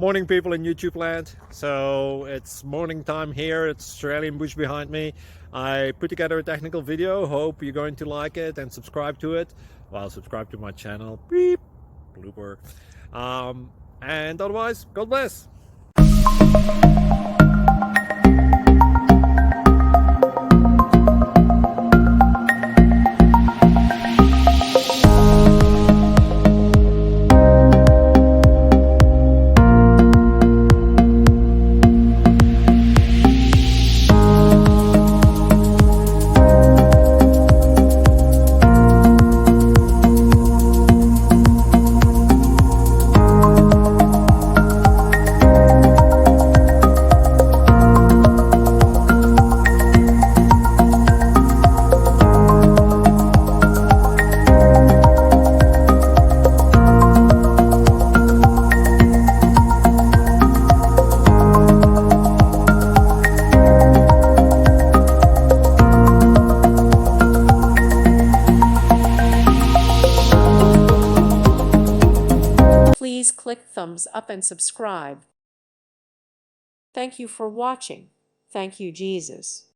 Morning, people in YouTube land. So it's morning time here. It's Australian bush behind me. I put together a technical video. Hope you're going to like it and subscribe to it. Well, subscribe to my channel. Beep. Blooper. And otherwise, God bless. Please click thumbs up and subscribe. Thank you for watching. Thank you, Jesus.